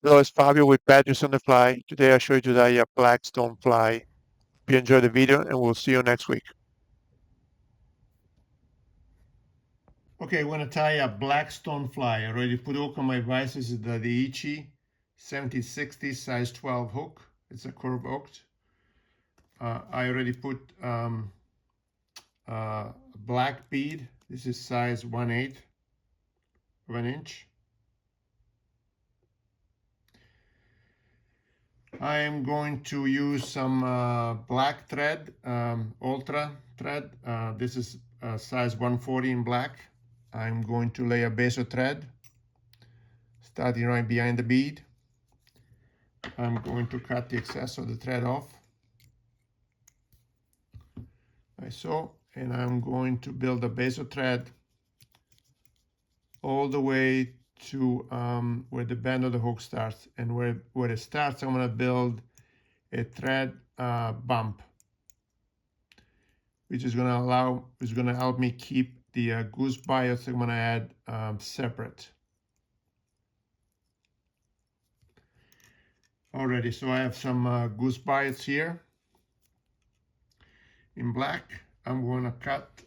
Hello, it's Fabio with Badgers on the Fly. Today I show you the black stonefly. Hope you enjoy the video and we'll see you next week. Okay, we're gonna tie a black stonefly. I already put hook on my vise. This is the Daiichi 1760 size 12 hook. It's a curved hook. I already put black bead. This is size 1/8 of an inch. I am going to use some black thread, ultra thread. This is size 140 in black. I'm going to lay a base of thread starting right behind the bead. I'm going to cut the excess of the thread off, like so, and I'm going to build a base of thread all the way to where the bend of the hook starts, and where it starts, I'm going to build a thread bump, which is going to help me keep the goose biots I'm going to add separate. Already, so I have some goose biots here in black. I'm going to cut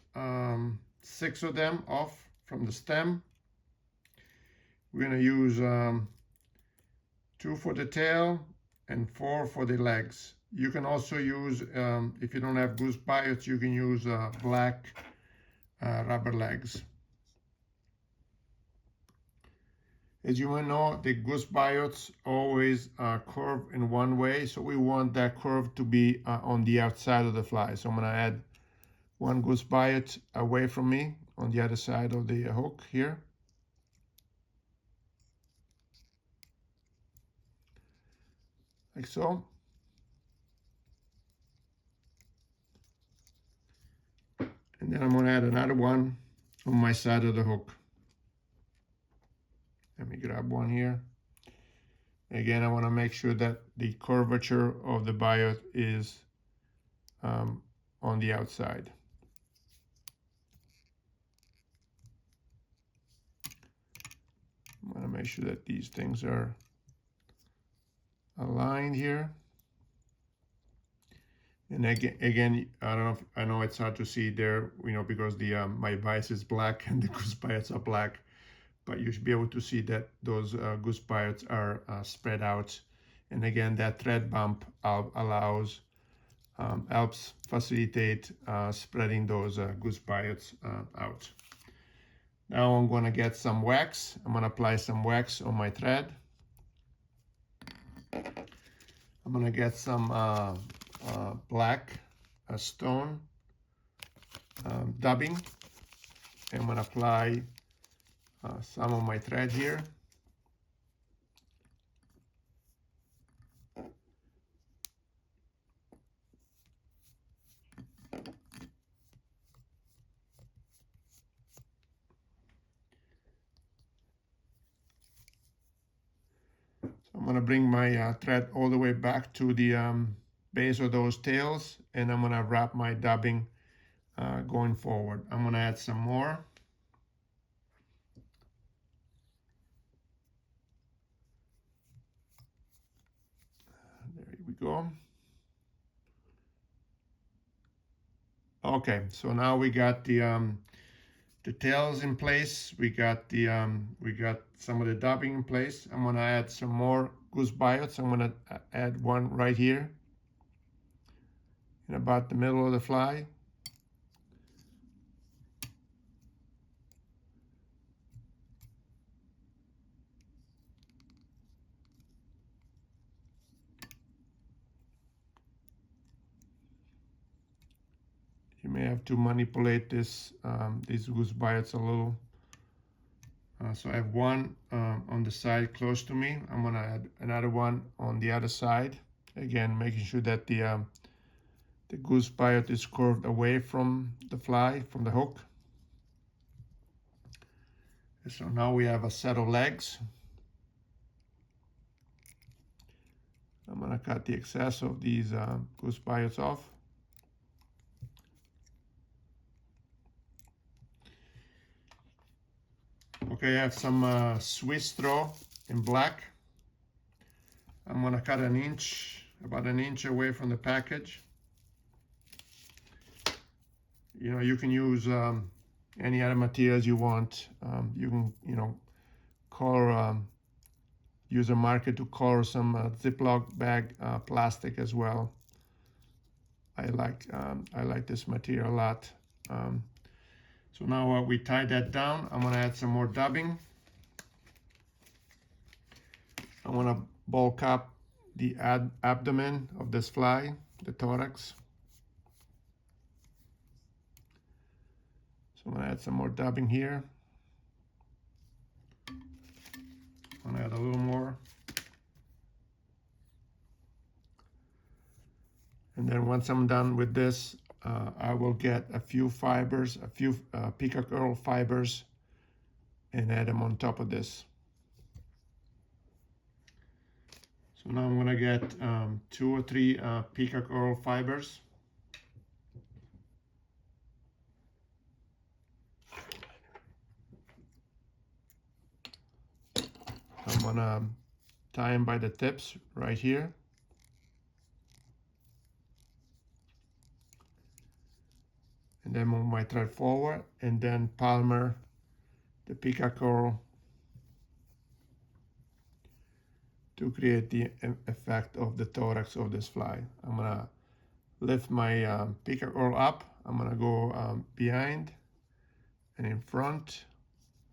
6 of them off from the stem. We're going to use 2 for the tail and 4 for the legs. You can also use, if you don't have goose biots, you can use black rubber legs. As you may know, the goose biots always curve in one way, so we want that curve to be on the outside of the fly. So I'm going to add 1 goose biot away from me on the other side of the hook here. Like so. And then I'm going to add another one on my side of the hook. Let me grab one here. Again, I want to make sure that the curvature of the biot is on the outside. I want to make sure that these things are aligned here. And again, I don't know if, I know it's hard to see there, because the my vise is black and the goose biots are black, but you should be able to see that those goose biots are spread out. And again, that thread bump helps facilitate spreading those goose biots out. Now I'm going to get some wax. I'm going to apply some wax on my thread. I'm going to get some black stone dubbing. I'm going to apply some on my thread here. So I'm going to bring my thread all the way back to the base of those tails, and I'm going to wrap my dubbing going forward. I'm going to add some more. There we go. Okay, so now we got the tails in place. We got some of the dubbing in place. I'm gonna add some more goose biots. I'm gonna add one right here in about the middle of the fly. You may have to manipulate this these goose biots a little. So I have one on the side close to me. I'm gonna add another one on the other side. Again, making sure that the goose biot is curved away from the fly, from the hook. So now we have a set of legs. I'm gonna cut the excess of these goose biots off. Okay, I have some Swiss straw in black. I'm gonna cut an inch, about an inch away from the package. You know, you can use any other materials you want. You can, you know, color, use a marker to color some Ziplock bag plastic as well. I like this material a lot. So now we tie that down. I'm gonna add some more dubbing. I want to bulk up the abdomen of this fly, the thorax. So I'm going to add some more dubbing here. I'm going to add a little more. And then once I'm done with this, I will get a few fibers, a few peacock herl fibers, and add them on top of this. So now I'm going to get 2 or 3 peacock herl fibers. I'm going to tie them by the tips right here. And then move my thread forward and then palmer the peacock herl to create the effect of the thorax of this fly. I'm gonna lift my peacock herl up. I'm gonna go behind and in front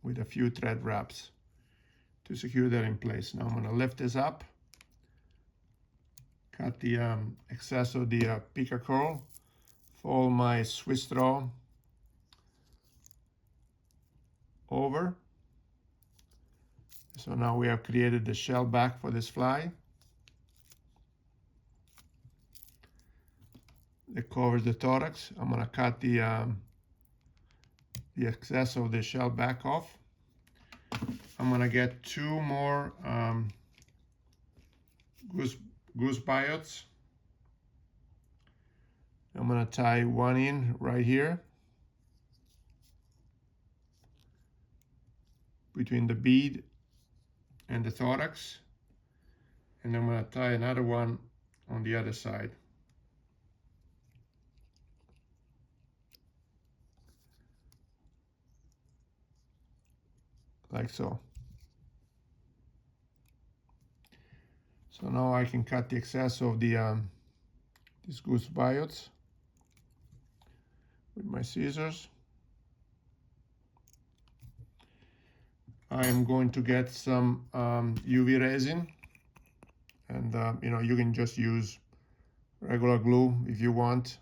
with a few thread wraps to secure that in place. Now I'm gonna lift this up, cut the excess of the peacock herl, fold my Swiss straw over. So now we have created the shell back for this fly. It covers the thorax. I'm gonna cut the excess of the shell back off. I'm gonna get 2 more goose biots. I'm gonna tie one in right here between the bead and the thorax, and I'm gonna tie another one on the other side. Like so. So now I can cut the excess of the these goose biots with my scissors. I am going to get some UV resin, and you know, you can just use regular glue if you want.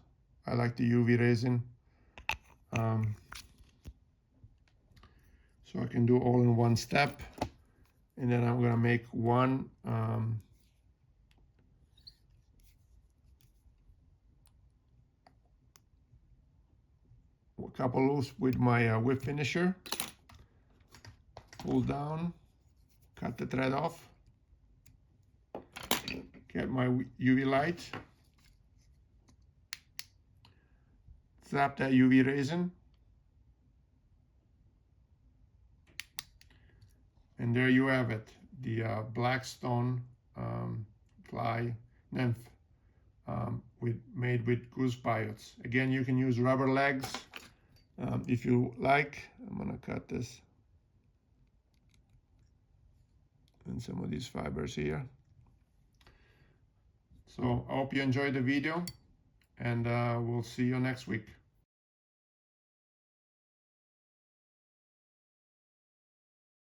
I like the UV resin, so I can do all in one step. And then I'm gonna make one a couple loops with my whip finisher. Pull down, cut the thread off, get my UV light, zap that UV resin, and there you have it, the black Stonefly Nymph made with goose biots. Again, you can use rubber legs if you like. I'm gonna cut this and some of these fibers here. So I hope you enjoyed the video, and we'll see you next week.